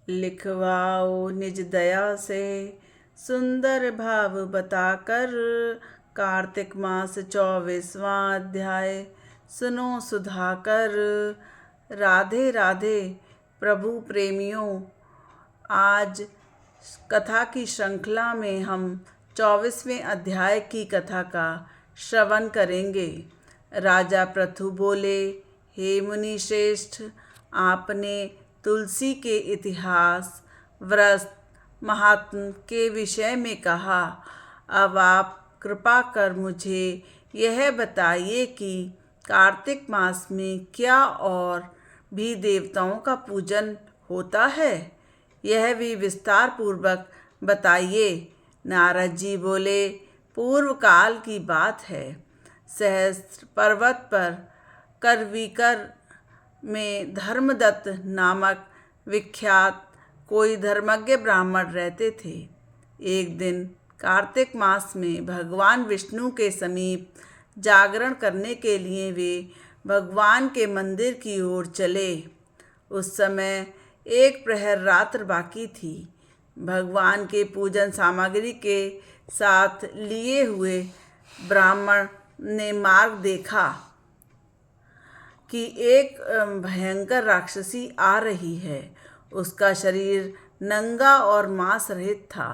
लिखवाओ निज दया से सुंदर भाव बताकर। कार्तिक मास 24वां अध्याय सुनो सुधाकर। राधे राधे प्रभु प्रेमियों, आज कथा की श्रृंखला में हम 24वें अध्याय की कथा का श्रवण करेंगे। राजा पृथु बोले, हे मुनि श्रेष्ठ, आपने तुलसी के इतिहास, व्रत, महात्म के विषय में कहा। अब आप कृपा कर मुझे यह बताइए कि कार्तिक मास में क्या और भी देवताओं का पूजन होता है, यह भी विस्तार पूर्वक बताइए। नारद जी बोले, पूर्व काल की बात है। सहस्त्र पर्वत पर करवीकर में धर्मदत्त नामक विख्यात कोई धर्मज्ञ ब्राह्मण रहते थे। एक दिन कार्तिक मास में भगवान विष्णु के समीप जागरण करने के लिए वे भगवान के मंदिर की ओर चले। उस समय एक प्रहर रात्र बाकी थी। भगवान के पूजन सामग्री के साथ लिए हुए ब्राह्मण ने मार्ग देखा कि एक भयंकर राक्षसी आ रही है। उसका शरीर नंगा और मांस रहित था।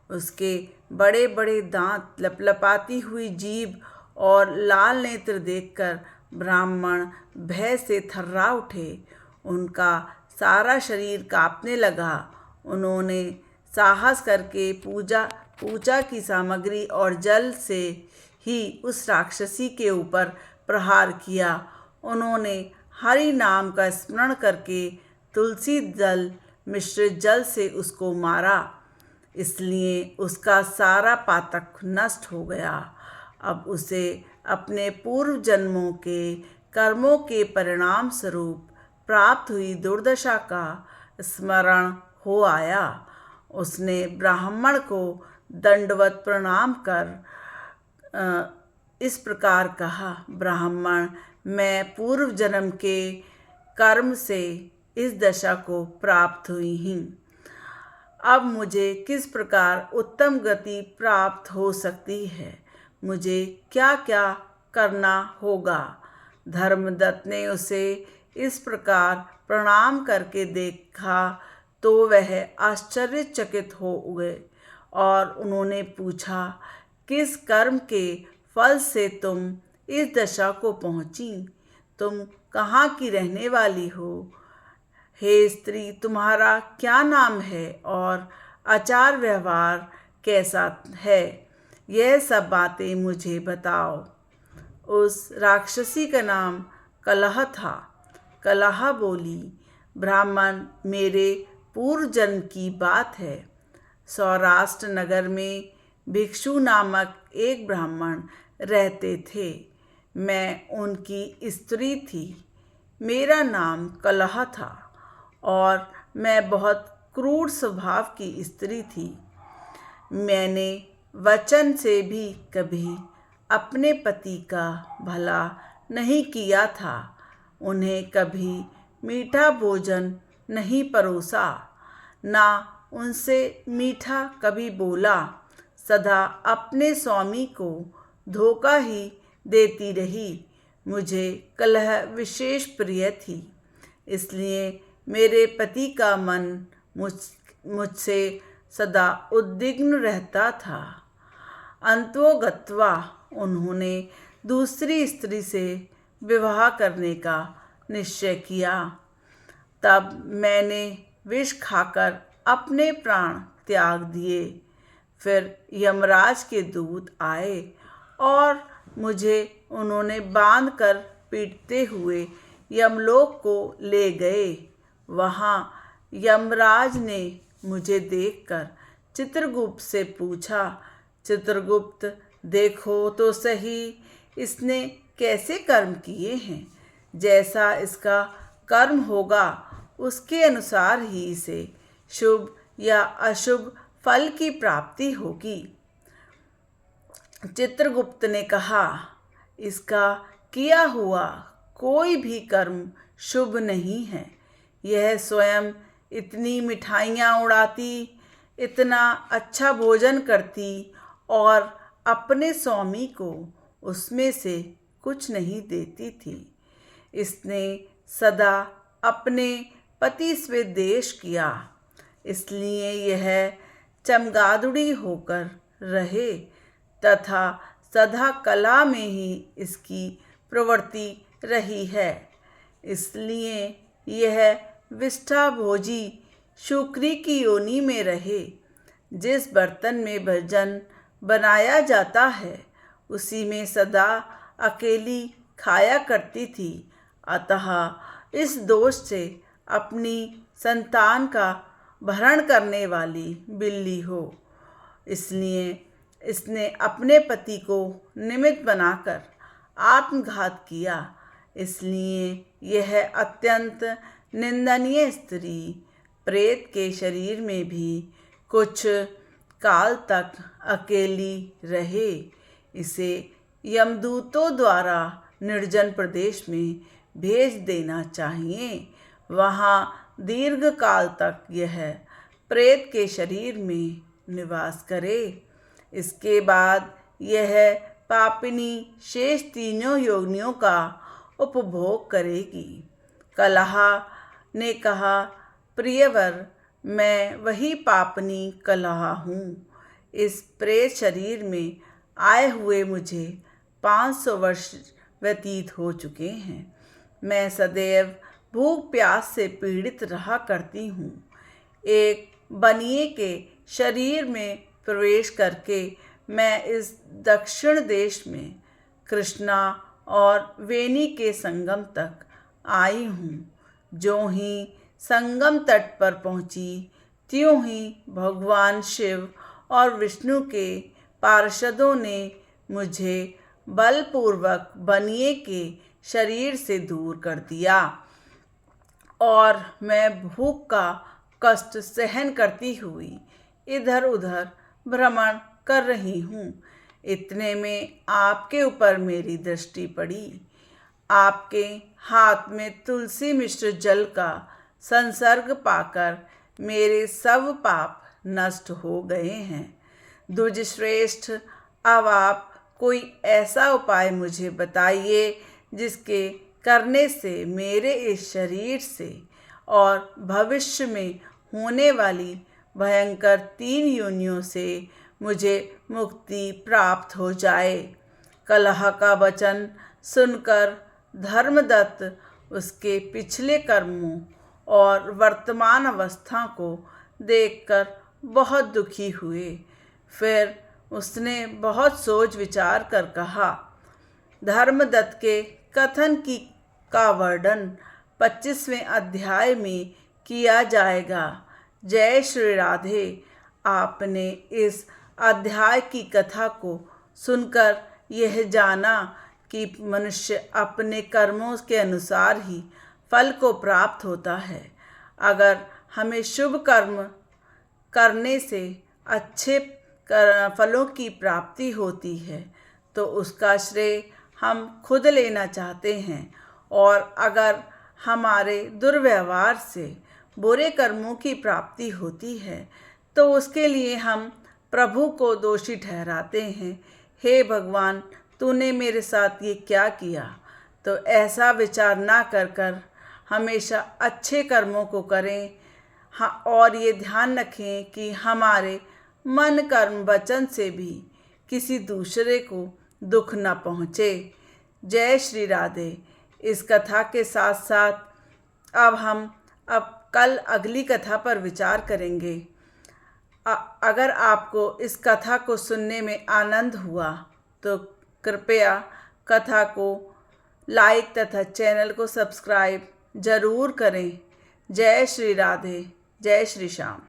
उसके बड़े बड़े दांत, लपलपाती हुई जीभ और लाल नेत्र देखकर ब्राह्मण भय से थर्रा उठे। उनका सारा शरीर कांपने लगा। उन्होंने साहस करके पूजा की सामग्री और जल से ही उस राक्षसी के ऊपर प्रहार किया। उन्होंने हरि नाम का स्मरण करके तुलसी दल मिश्रित जल से उसको मारा। इसलिए उसका सारा पातक नष्ट हो गया। अब उसे अपने पूर्व जन्मों के कर्मों के परिणाम स्वरूप प्राप्त हुई दुर्दशा का स्मरण हो आया। उसने ब्राह्मण को दंडवत प्रणाम कर इस प्रकार कहा, ब्राह्मण, मैं पूर्व जन्म के कर्म से इस दशा को प्राप्त हुई हूँ। अब मुझे किस प्रकार उत्तम गति प्राप्त हो सकती है? मुझे क्या क्या करना होगा? धर्मदत्त ने उसे इस प्रकार प्रणाम करके देखा तो वह आश्चर्यचकित हो गए और उन्होंने पूछा, किस कर्म के फल से तुम इस दशा को पहुँची? तुम कहाँ की रहने वाली हो? हे स्त्री, तुम्हारा क्या नाम है और आचार व्यवहार कैसा है? यह सब बातें मुझे बताओ। उस राक्षसी का नाम कलह था। कलह बोली, ब्राह्मण, मेरे पूर्व जन्म की बात है। सौराष्ट्र नगर में भिक्षु नामक एक ब्राह्मण रहते थे। मैं उनकी स्त्री थी। मेरा नाम कलह था और मैं बहुत क्रूर स्वभाव की स्त्री थी। मैंने वचन से भी कभी अपने पति का भला नहीं किया था। उन्हें कभी मीठा भोजन नहीं परोसा, ना उनसे मीठा कभी बोला। सदा अपने स्वामी को धोखा ही देती रही। मुझे कलह विशेष प्रिय थी, इसलिए मेरे पति का मन मुझसे सदा उद्विग्न रहता था। अंतोगत्वा उन्होंने दूसरी स्त्री से विवाह करने का निश्चय किया। तब मैंने विष खाकर अपने प्राण त्याग दिए। फिर यमराज के दूत आए और मुझे उन्होंने बांध कर पीटते हुए यमलोक को ले गए। वहाँ यमराज ने मुझे देखकर चित्रगुप्त से पूछा, चित्रगुप्त, देखो तो सही, इसने कैसे कर्म किए हैं? जैसा इसका कर्म होगा उसके अनुसार ही इसे शुभ या अशुभ फल की प्राप्ति होगी। चित्रगुप्त ने कहा, इसका किया हुआ कोई भी कर्म शुभ नहीं है। यह स्वयं इतनी मिठाइयाँ उड़ाती, इतना अच्छा भोजन करती और अपने स्वामी को उसमें से कुछ नहीं देती थी। इसने सदा अपने पति से द्वेष किया, इसलिए यह चमगादड़ी होकर रहे तथा सदा कला में ही इसकी प्रवृत्ति रही है। इसलिए यह विष्ठाभोजी शुक्री की योनि में रहे। जिस बर्तन में भोजन बनाया जाता है उसी में सदा अकेली खाया करती थी, अतः इस दोष से अपनी संतान का भरण करने वाली बिल्ली हो। इसलिए इसने अपने पति को निमित्त बनाकर आत्मघात किया। इसलिए यह अत्यंत निंदनीय स्त्री प्रेत के शरीर में भी कुछ काल तक अकेली रहे। इसे यमदूतों द्वारा निर्जन प्रदेश में भेज देना चाहिए। वहाँ दीर्घ काल तक यह प्रेत के शरीर में निवास करे। इसके बाद यह पापिनी शेष तीनों योनियों का उपभोग करेगी। कलहा ने कहा, प्रियवर, मैं वही पापनी कलहा हूँ। इस प्रेत शरीर में आए हुए मुझे 500 वर्ष व्यतीत हो चुके हैं। मैं सदैव भूख प्यास से पीड़ित रहा करती हूँ। एक बनिए के शरीर में प्रवेश करके मैं इस दक्षिण देश में कृष्णा और वेणी के संगम तक आई हूँ। जो ही संगम तट पर पहुँची, त्यों ही भगवान शिव और विष्णु के पार्षदों ने मुझे बलपूर्वक बनिए के शरीर से दूर कर दिया और मैं भूख का कष्ट सहन करती हुई इधर उधर भ्रमण कर रही हूँ। इतने में आपके ऊपर मेरी दृष्टि पड़ी। आपके हाथ में तुलसी मिश्र जल का संसर्ग पाकर मेरे सब पाप नष्ट हो गए हैं। द्विज श्रेष्ठ, अब आप कोई ऐसा उपाय मुझे बताइए जिसके करने से मेरे इस शरीर से और भविष्य में होने वाली भयंकर 3 योनियों से मुझे मुक्ति प्राप्त हो जाए। कलह का वचन सुनकर धर्मदत्त उसके पिछले कर्मों और वर्तमान अवस्था को देखकर बहुत दुखी हुए। फिर उसने बहुत सोच विचार कर कहा, धर्मदत्त के कथन का वर्णन 25वें अध्याय में किया जाएगा। जय श्री राधे। आपने इस अध्याय की कथा को सुनकर यह जाना कि मनुष्य अपने कर्मों के अनुसार ही फल को प्राप्त होता है। अगर हमें शुभ कर्म करने से अच्छे फलों की प्राप्ति होती है तो उसका श्रेय हम खुद लेना चाहते हैं, और अगर हमारे दुर्व्यवहार से बुरे कर्मों की प्राप्ति होती है तो उसके लिए हम प्रभु को दोषी ठहराते हैं। हे भगवान, तूने मेरे साथ ये क्या किया? तो ऐसा विचार ना कर हमेशा अच्छे कर्मों को करें। हाँ, और ये ध्यान रखें कि हमारे मन कर्म वचन से भी किसी दूसरे को दुख न पहुँचे। जय श्री राधे। इस कथा के साथ साथ हम कल अगली कथा पर विचार करेंगे। अगर आपको इस कथा को सुनने में आनंद हुआ तो कृपया कथा को लाइक तथा चैनल को सब्सक्राइब ज़रूर करें। जय श्री राधे, जय श्री श्याम।